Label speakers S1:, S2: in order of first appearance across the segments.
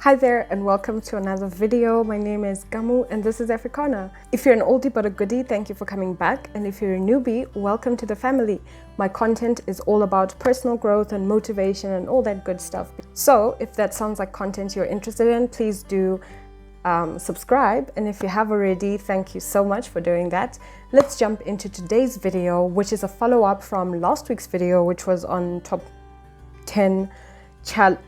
S1: Hi there and welcome to another video. My name is Gamu and this is Africana. If you're an oldie but a goodie, thank you for coming back. And if you're a newbie, welcome to the family. My content is all about personal growth and motivation and all that good stuff. So if that sounds like content you're interested in, please do subscribe. And if you have already, thank you so much for doing that. Let's jump into today's video, which is a follow-up from last week's video, which was on top 10 challenge.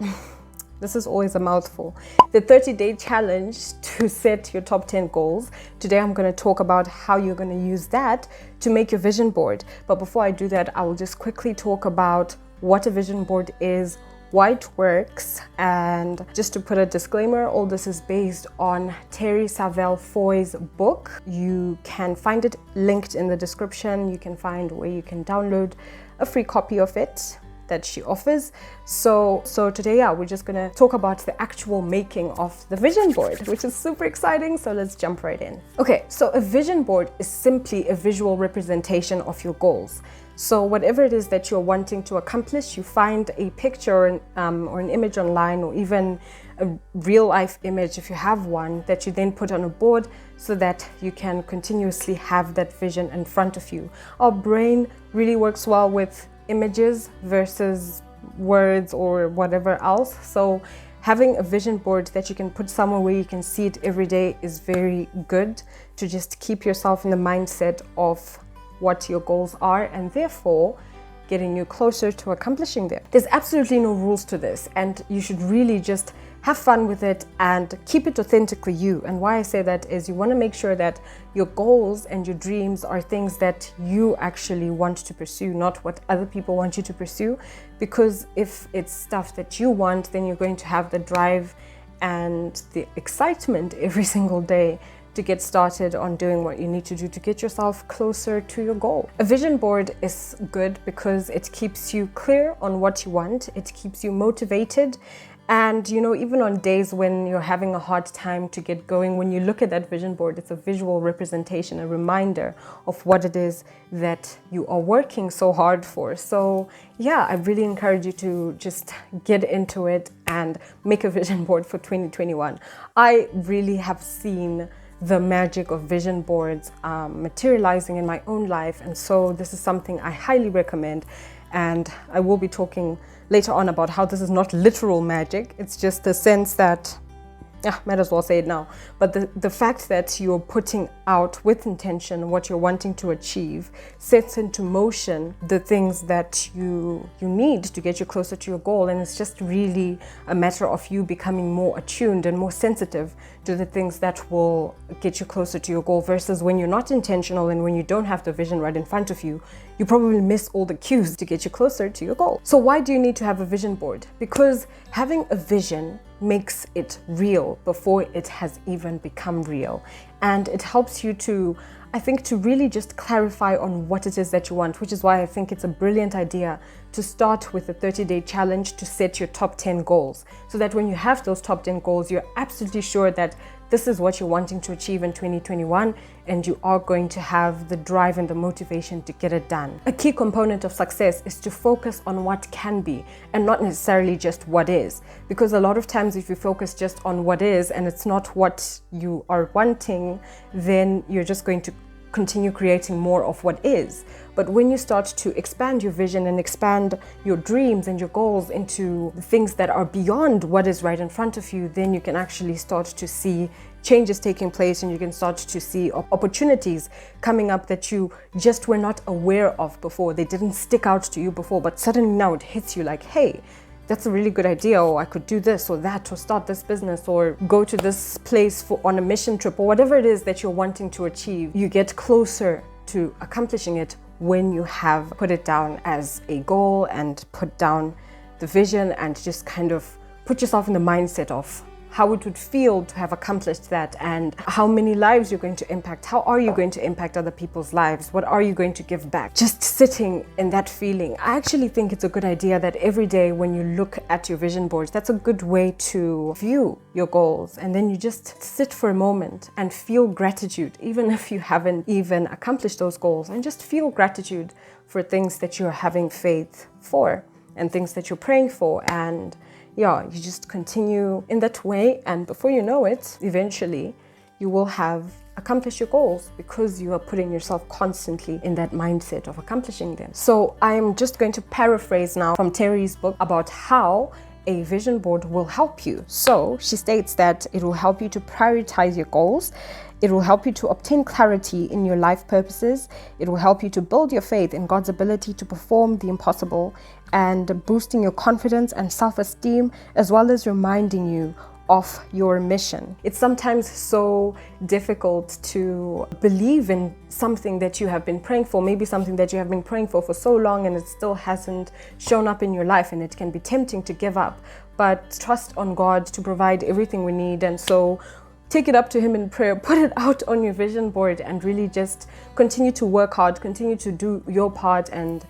S1: This is always a mouthful. The 30-day challenge to set your top 10 goals. Today I'm going to talk about how you're going to use that to make your vision board. But before I do that, I will just quickly talk about what a vision board is, why it works, and just to put a disclaimer, all this is based on Terri Savelle Foy's book. You can find it linked in the description. You can find where you can download a free copy of it that she offers. So today, we're just gonna talk about the actual making of the vision board, which is super exciting. So let's jump right in. Okay, so a vision board is simply a visual representation of your goals. So whatever it is that you're wanting to accomplish, you find a picture or an image online, or even a real life image if you have one, that you then put on a board so that you can continuously have that vision in front of you. Our brain really works well with images versus words or whatever else. So having a vision board that you can put somewhere where you can see it every day is very good to just keep yourself in the mindset of what your goals are, and therefore getting you closer to accomplishing them. There's absolutely no rules to this, and you should really just have fun with it and keep it authentically you. And why I say that is you want to make sure that your goals and your dreams are things that you actually want to pursue, not what other people want you to pursue. Because if it's stuff that you want, then you're going to have the drive and the excitement every single day to get started on doing what you need to do to get yourself closer to your goal. A vision board is good because it keeps you clear on what you want, it keeps you motivated. And you know, even on days when you're having a hard time to get going, when you look at that vision board, it's a visual representation, a reminder of what it is that you are working so hard for. So yeah, I really encourage you to just get into it and make a vision board for 2021. I really have seen the magic of vision boards materializing in my own life, and so this is something I highly recommend. And I will be talking later on about how this is not literal magic. It's just the sense that, might as well say it now, but the fact that you're putting out with intention what you're wanting to achieve sets into motion the things that you need to get you closer to your goal. And it's just really a matter of you becoming more attuned and more sensitive to the things that will get you closer to your goal, versus when you're not intentional and when you don't have the vision right in front of you, you probably miss all the cues to get you closer to your goal. So why do you need to have a vision board? Because having a vision makes it real before it has even become real. And it helps you to, I think, to really just clarify on what it is that you want, which is why I think it's a brilliant idea to start with a 30-day challenge to set your top 10 goals. So that when you have those top 10 goals, you're absolutely sure that this is what you're wanting to achieve in 2021, and you are going to have the drive and the motivation to get it done. A key component of success is to focus on what can be and not necessarily just what is. Because a lot of times if you focus just on what is and it's not what you are wanting, then you're just going to continue creating more of what is. But when you start to expand your vision and expand your dreams and your goals into the things that are beyond what is right in front of you, then you can actually start to see changes taking place, and you can start to see opportunities coming up that you just were not aware of before. They didn't stick out to you before, but suddenly now it hits you like, hey, that's a really good idea, or I could do this or that, or start this business, or go to this place on a mission trip, or whatever it is that you're wanting to achieve. You get closer to accomplishing it when you have put it down as a goal and put down the vision and just kind of put yourself in the mindset of how it would feel to have accomplished that, and how many lives you're going to impact. How are you going to impact other people's lives? What are you going to give back? Just sitting in that feeling. I actually think it's a good idea that every day when you look at your vision boards, that's a good way to view your goals. And then you just sit for a moment and feel gratitude, even if you haven't even accomplished those goals, and just feel gratitude for things that you're having faith for and things that you're praying for. And yeah, you just continue in that way, and before you know it, eventually you will have accomplished your goals because you are putting yourself constantly in that mindset of accomplishing them. So I'm just going to paraphrase now from Terry's book about how a vision board will help you. So she states that it will help you to prioritize your goals. It will help you to obtain clarity in your life purposes. It will help you to build your faith in God's ability to perform the impossible, and boosting your confidence and self-esteem, as well as reminding you of your mission. It's sometimes so difficult to believe in something that you have been praying for, maybe something that you have been praying for so long and it still hasn't shown up in your life, and it can be tempting to give up. But trust on God to provide everything we need, and so take it up to Him in prayer, put it out on your vision board, and really just continue to work hard, continue to do your part, and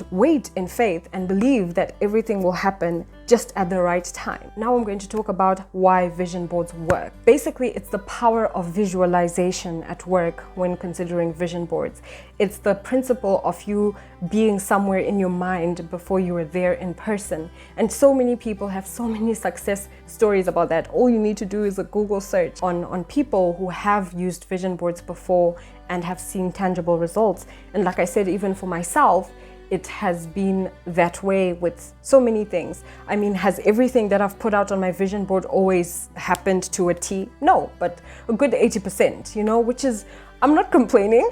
S1: wait in faith and believe that everything will happen just at the right time. Now I'm going to talk about why vision boards work. Basically, it's the power of visualization at work when considering vision boards. It's the principle of you being somewhere in your mind before you are there in person. And so many people have so many success stories about that. All you need to do is a Google search on people who have used vision boards before and have seen tangible results. And like I said, even for myself, it has been that way with so many things. I mean, has everything that I've put out on my vision board always happened to a T? No, but a good 80%, you know, which is, I'm not complaining.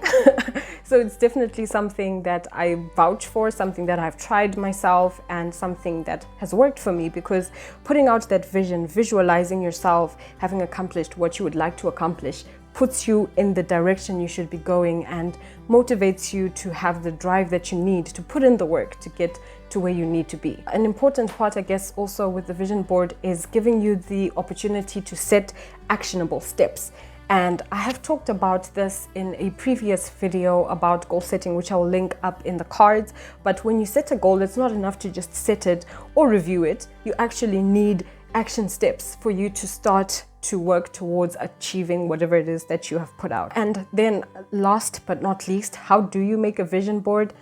S1: So it's definitely something that I vouch for, something that I've tried myself, and something that has worked for me, because putting out that vision, visualizing yourself having accomplished what you would like to accomplish, puts you in the direction you should be going and motivates you to have the drive that you need to put in the work to get to where you need to be. An important part, I guess, also with the vision board is giving you the opportunity to set actionable steps. And I have talked about this in a previous video about goal setting, which I'll link up in the cards. But when you set a goal, it's not enough to just set it or review it. You actually need action steps for you to start to work towards achieving whatever it is that you have put out. And then last but not least, how do you make a vision board?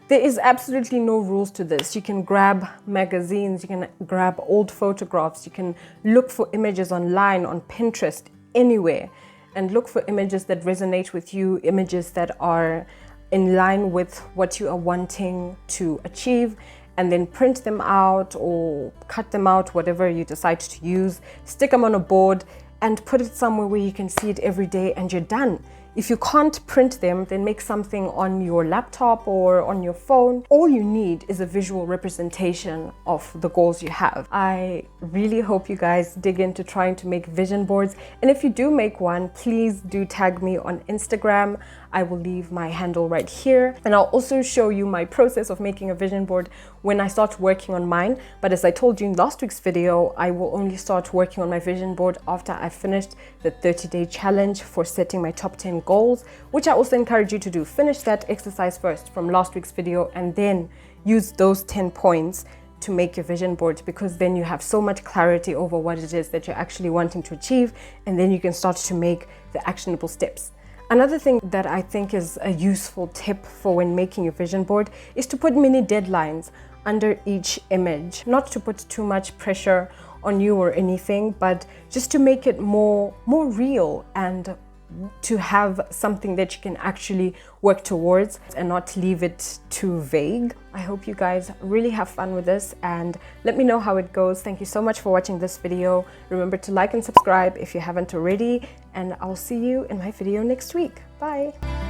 S1: There is absolutely no rules to this. You can grab magazines, you can grab old photographs, you can look for images online, on Pinterest, anywhere, and look for images that resonate with you, images that are in line with what you are wanting to achieve, and then print them out or cut them out, whatever you decide to use, stick them on a board and put it somewhere where you can see it every day, and you're done. If you can't print them, then make something on your laptop or on your phone. All you need is a visual representation of the goals you have. I really hope you guys dig into trying to make vision boards. And if you do make one, please do tag me on Instagram. I will leave my handle right here. And I'll also show you my process of making a vision board when I start working on mine. But as I told you in last week's video, I will only start working on my vision board after I've finished the 30-day challenge for setting my top 10 goals, which I also encourage you to do. Finish that exercise first from last week's video and then use those 10 points to make your vision board, because then you have so much clarity over what it is that you're actually wanting to achieve, and then you can start to make the actionable steps. Another thing that I think is a useful tip for when making your vision board is to put mini deadlines under each image. Not to put too much pressure on you or anything, but just to make it more real and to have something that you can actually work towards and not leave it too vague. I hope you guys really have fun with this and let me know how it goes. Thank you so much for watching this video. Remember to like and subscribe if you haven't already, and I'll see you in my video next week. Bye.